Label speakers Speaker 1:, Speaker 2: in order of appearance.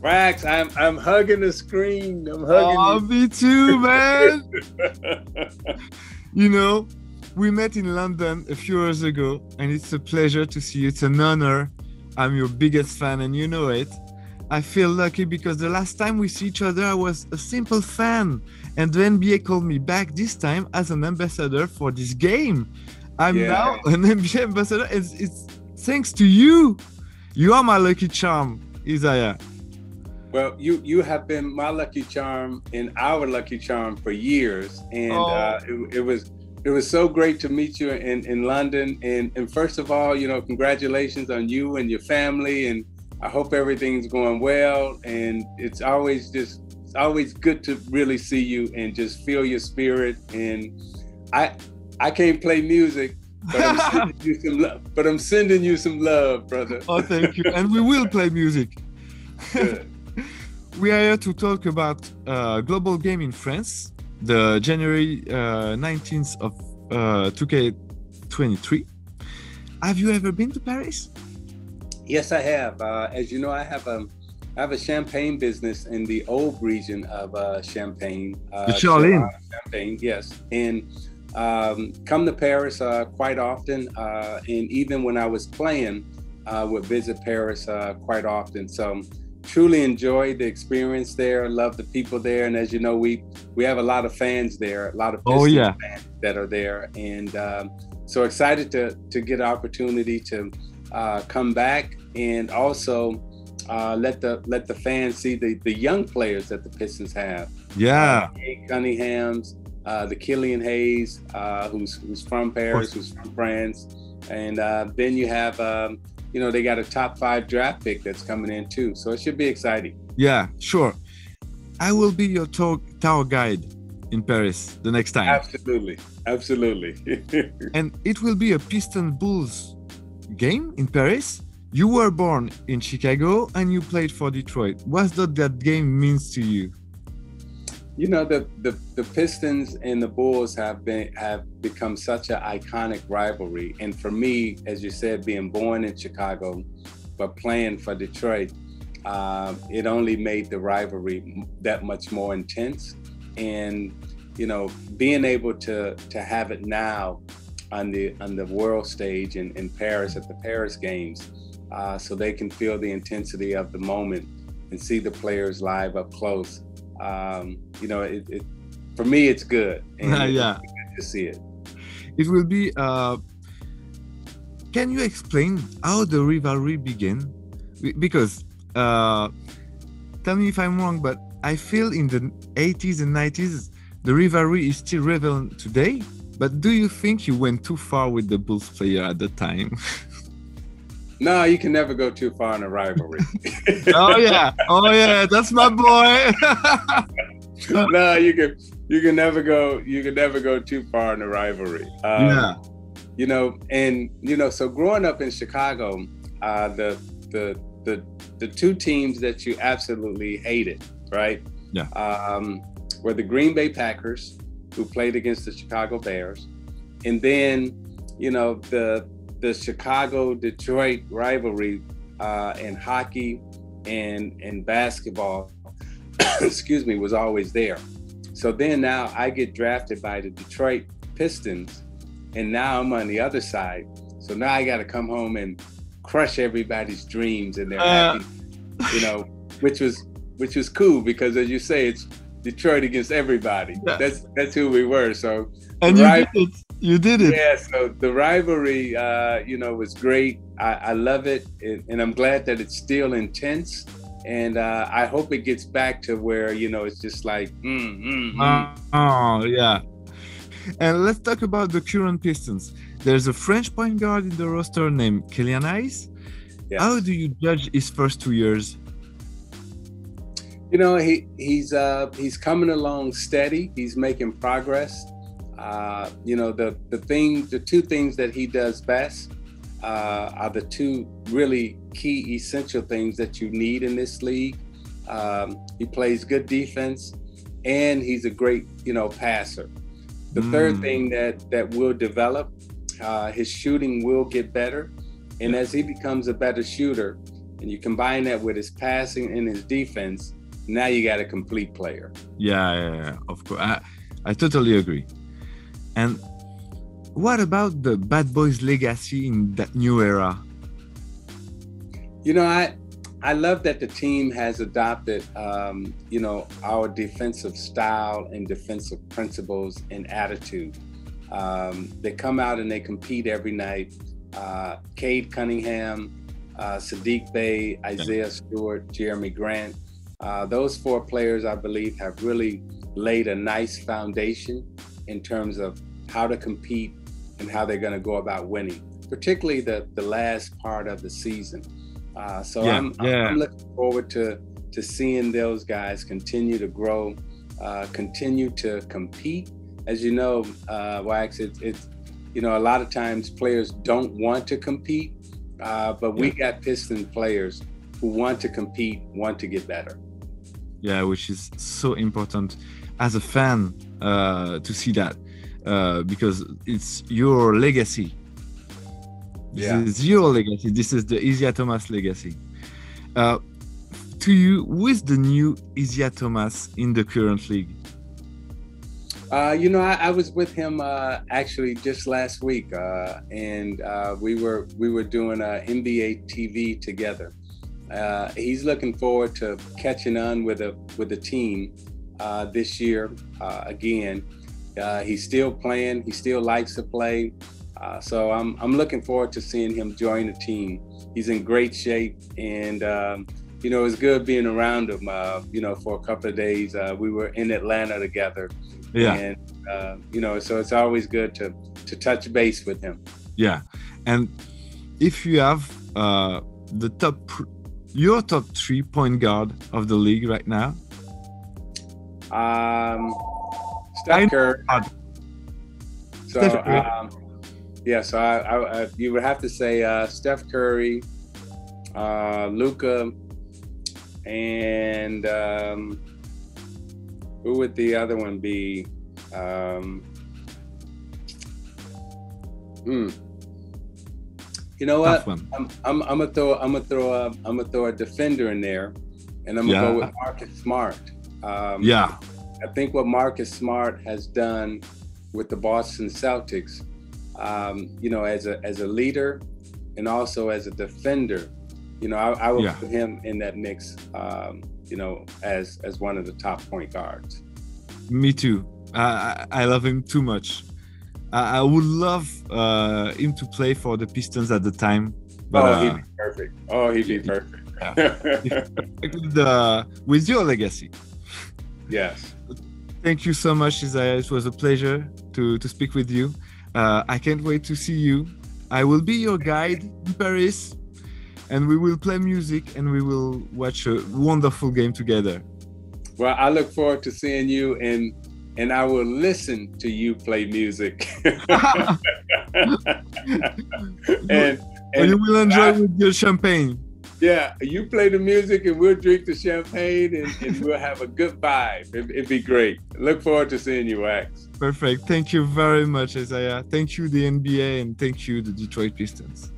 Speaker 1: Waxx, I'm hugging the screen. I'm hugging
Speaker 2: Oh,
Speaker 1: you.
Speaker 2: me too, man. You know, we met in London a few years ago, and it's a pleasure to see you. It's an honor. I'm your biggest fan, and you know it. I feel lucky because the last time we see each other, I was a simple fan, and the NBA called me back this time as an ambassador for this game. I'm now an NBA ambassador. It's thanks to you. You are my lucky charm, Isiah.
Speaker 1: Well, you have been my lucky charm and our lucky charm for years, and it was so great to meet you in London. And first of all, congratulations on you and your family, and I hope everything's going well. And it's always good to really see you and just feel your spirit. And I can't play music, but I'm sending you some love. But I'm sending you some love, brother.
Speaker 2: Oh, thank you. And we will play music.
Speaker 1: Good.
Speaker 2: We are here to talk about global game in France, the January 19th of 2K23. Have you ever been to Paris?
Speaker 1: Yes, I have. As you know, I have a champagne business in the old region of Champagne. Champagne, yes. And come to Paris quite often. And even when I was playing, would visit Paris quite often. So truly enjoyed the experience there. Love the people there. And as you know, we have a lot of fans there, a lot of Pistons fans that are there. And so excited to get an opportunity to come back and also let the fans see the young players that the Pistons have.
Speaker 2: Yeah.
Speaker 1: Cunningham's, the Killian Hayes, who's from Paris, who's from France. And then you have they got a top 5 draft pick that's coming in too. So it should be exciting.
Speaker 2: Yeah, sure. I will be your tour guide in Paris the next time.
Speaker 1: Absolutely.
Speaker 2: And it will be a Pistons Bulls game in Paris. You were born in Chicago and you played for Detroit. What does that game means to you?
Speaker 1: You know, the Pistons and the Bulls have become such an iconic rivalry. And for me, as you said, being born in Chicago, but playing for Detroit, it only made the rivalry that much more intense. And, being able to have it now on the world stage in Paris at the Paris games, so they can feel the intensity of the moment and see the players live up close. For me, it's good. And
Speaker 2: yeah,
Speaker 1: it's good to see it.
Speaker 2: It will be. Can you explain how the rivalry began? Because tell me if I'm wrong, but I feel in the 80s and 90s the rivalry is still relevant today. But do you think you went too far with the Bulls player at the time?
Speaker 1: No, you can never go too far in a rivalry.
Speaker 2: Oh yeah, that's my boy.
Speaker 1: No, you can never go too far in a rivalry. So growing up in Chicago, the two teams that you absolutely hated, right?
Speaker 2: Yeah.
Speaker 1: Were the Green Bay Packers, who played against the Chicago Bears, and then the Chicago-Detroit rivalry in hockey and basketball, excuse me, was always there. So then now I get drafted by the Detroit Pistons, and now I'm on the other side. So now I got to come home and crush everybody's dreams, and they're happy, which was cool because, as you say, it's Detroit against everybody. Yeah. That's who we were. So
Speaker 2: and you did it.
Speaker 1: Yeah. So the rivalry, was great. I love it, and I'm glad that it's still intense. And I hope it gets back to where it's just like.
Speaker 2: Oh yeah. And let's talk about the current Pistons. There's a French point guard in the roster named Killian Hayes. Yeah. How do you judge his first 2 years?
Speaker 1: He's coming along steady. He's making progress. The two things that he does best are the two really key essential things that you need in this league. He plays good defense, and he's a great, passer. The third thing that will develop, his shooting will get better. And as he becomes a better shooter, and you combine that with his passing and his defense, now you got a complete player.
Speaker 2: Yeah, of course. I totally agree. And what about the Bad Boys legacy in that new era?
Speaker 1: You know, I love that the team has adopted, you know, our defensive style and defensive principles and attitude. They come out and they compete every night. Cade Cunningham, Sadiq Bey, Isaiah Stewart, Jeremy Grant. Those four players, I believe, have really laid a nice foundation in terms of how to compete and how they're going to go about winning, particularly the last part of the season. I'm looking forward to seeing those guys continue to grow, continue to compete. As you know, Waxx, it's you know, a lot of times players don't want to compete, but we got Piston players who want to compete, want to get better.
Speaker 2: Yeah, which is so important as a fan to see that, because it's your legacy. This is your legacy. This is the Isiah Thomas legacy. To you, who is the new Isiah Thomas in the current league?
Speaker 1: You know, I was with him actually just last week, and we were doing NBA TV together. He's looking forward to catching on with the team this year again. He's still playing. He still likes to play. So I'm looking forward to seeing him join the team. He's in great shape, and you know, it's good being around him. You know, for a couple of days, we were in Atlanta together.
Speaker 2: Yeah.
Speaker 1: And you know, so it's always good to touch base with him.
Speaker 2: Yeah. And if you have your top 3 point guard of the league right now?
Speaker 1: Steph Curry. So
Speaker 2: Steph Curry.
Speaker 1: so I you would have to say Steph Curry, Luka, and who would the other one be? You know what? I'm gonna throw a defender in there, and I'm gonna go with Marcus Smart. I think what Marcus Smart has done with the Boston Celtics, you know, as a leader and also as a defender, you know, I would put him in that mix, you know, as one of the top point guards.
Speaker 2: Me too. I love him too much. I would love him to play for the Pistons at the time. But,
Speaker 1: he'd be perfect. He'd be perfect.
Speaker 2: With your legacy.
Speaker 1: Yes.
Speaker 2: Thank you so much, Isiah. It was a pleasure to speak with you. I can't wait to see you. I will be your guide in Paris, and we will play music and we will watch a wonderful game together.
Speaker 1: Well, I look forward to seeing you, and I will listen to you play music. and
Speaker 2: you will enjoy with your champagne.
Speaker 1: Yeah, you play the music and we'll drink the champagne and we'll have a good vibe. It'd be great. Look forward to seeing you, Waxx.
Speaker 2: Perfect. Thank you very much, Isiah. Thank you, the NBA, and thank you, the Detroit Pistons.